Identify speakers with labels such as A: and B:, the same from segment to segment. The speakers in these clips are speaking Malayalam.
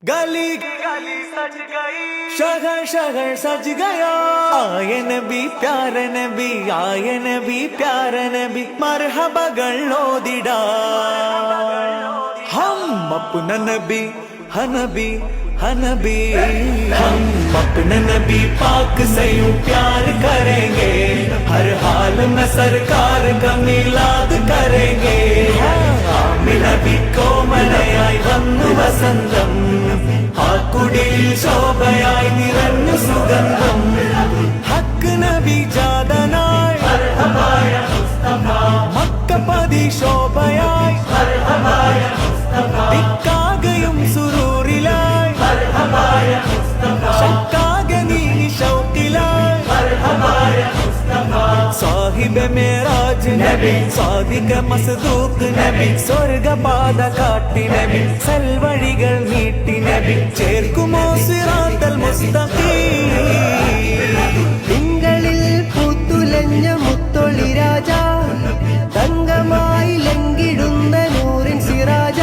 A: गली गली सज गई, शहर शहर सज गया। आए नबी प्यारे नबी, आए नबी प्यारे नबी, मरहबകൾ ഓതിടാ। हम अपना नबी हनबी हनबी, हम अपने नबी पाक से यूं प्यार करेंगे, हर हाल में सरकार का मिलाद करेंगे। നബി കോമലയായി വന്നു വസന്തം, ആ കുടിൽ ശോഭയായി നിറഞ്ഞു സുഗന്ധം। ഹക്ക് നബി ജാതനായി മർഹബായ മുസ്തഫ, മക്കപതി ശോഭയായി മർഹബായ മുസ്തഫ, ദിക്കാകയും സുറൂറിലായി മർഹബായ മുസ്തഫ, ശക്കാകെ നീ ശൗഖിലായി മർഹബായ മുസ്തഫ। സാഹിബ് മേരാജ് നബി, സാദിഖ മസ്ദൂഖ് നബി, സ്വർഗപാത കാട്ടി നബി, സൽവഴികൾ നീട്ടി നബി, ചേർക്കുമോ സിറാത്തൽ മുസ്തഖീം।
B: തിങ്കളിൽ പൂത്തുലഞ്ഞ മുത്തൊളി രാജ, തങ്കമായി ലംഘിടുന്ന നൂറിൻ സിറാജ,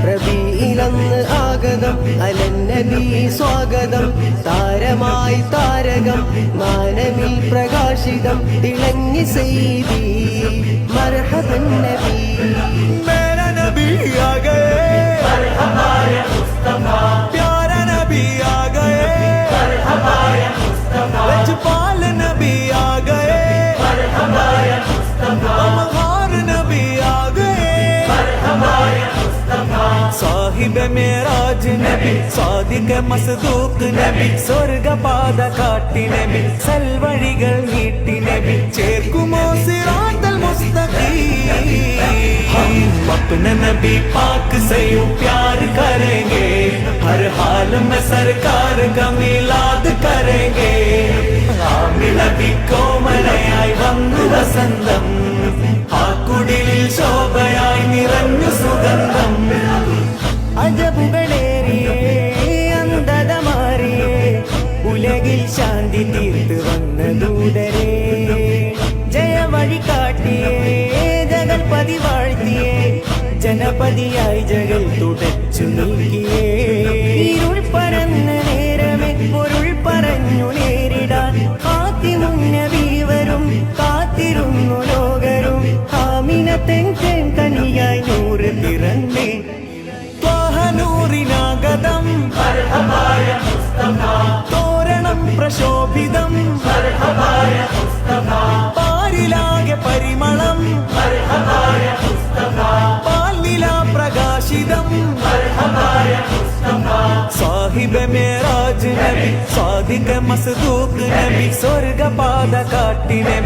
B: റബീഇലന്ന് ആഗതം അലന്നബി സ്വാഗതം, താരമായി താരകം മാനവിൽ പ്രകാശിതം തിളങ്ങി സയ്യിദി മർഹബൻ നബി।
A: മേരാ നബി ആ ഗയേ മർഹബായ മുസ്തഫ, പ്യാരാ നബി ആ ഗയേ മർഹബായ മുസ്തഫ, ലജ്പാൽ നബി ആ ഗയേ മർഹബായ മുസ്തഫ, അമഹാർ നബി ആ ഗയേ മർഹബായ മുസ്തഫ। സാഹിബ് മേരാജ് നബി, സാദിഖ മസ്ദൂഖ് നബി, സ്വർഗപാത കാട്ടി നബി, സൽവഴികൾ നീട്ടി നബി, ചേർക്കുമോ സിറാത്തൽ മുസ്തഖീം। हम अपने नबी पाक से यूं प्यार करेंगे, हर हाल में सरकार का मिलाद करेंगे। ആമി നബി കോമലയായി വന്നു വസന്തം, ആ കുടിലിൽ ശോഭയായി നിറഞ്ഞു സുഗന്ധം।
B: അജബുകളേറിയേ അന്ധത മാറിയേ, ഉലകിൽ ശാന്തി തീർത്ത് വന്ന ദൂതരേ, ജയവഴി കാട്ടിയേ ജഗൽപതി വാഴ്ത്തിയേ, ജനപതിയായി ജഗൽ തുടച്ചു നീക്കിയേ। ഇരുൾ പരന്ന നേരമേ പൊരുൾ പറഞ്ഞു നേരിടാൻ, ഹാത്തിമുന്നബി വരും കാത്തിരുന്നു ലോകരും, ആമിനത്തെൻ കനിയായി നൂറ് പിറന്നേ।
A: നൂറിനാഗതം മർഹബായ മുസ്തഫ, തോരണം പ്രശോഭിതം മർഹബായ മുസ്തഫ, പാരിലാകെ പരിമളം മർഹബായ മുസ്തഫ, പാൽനില പ്രകാശിതം മർഹബായ മുസ്തഫ। സാഹിബ് മേരാജ് നബി, സാദിഖ മസ്ദൂഖ് നബി, സ്വർഗപാത കാട്ടി നബി,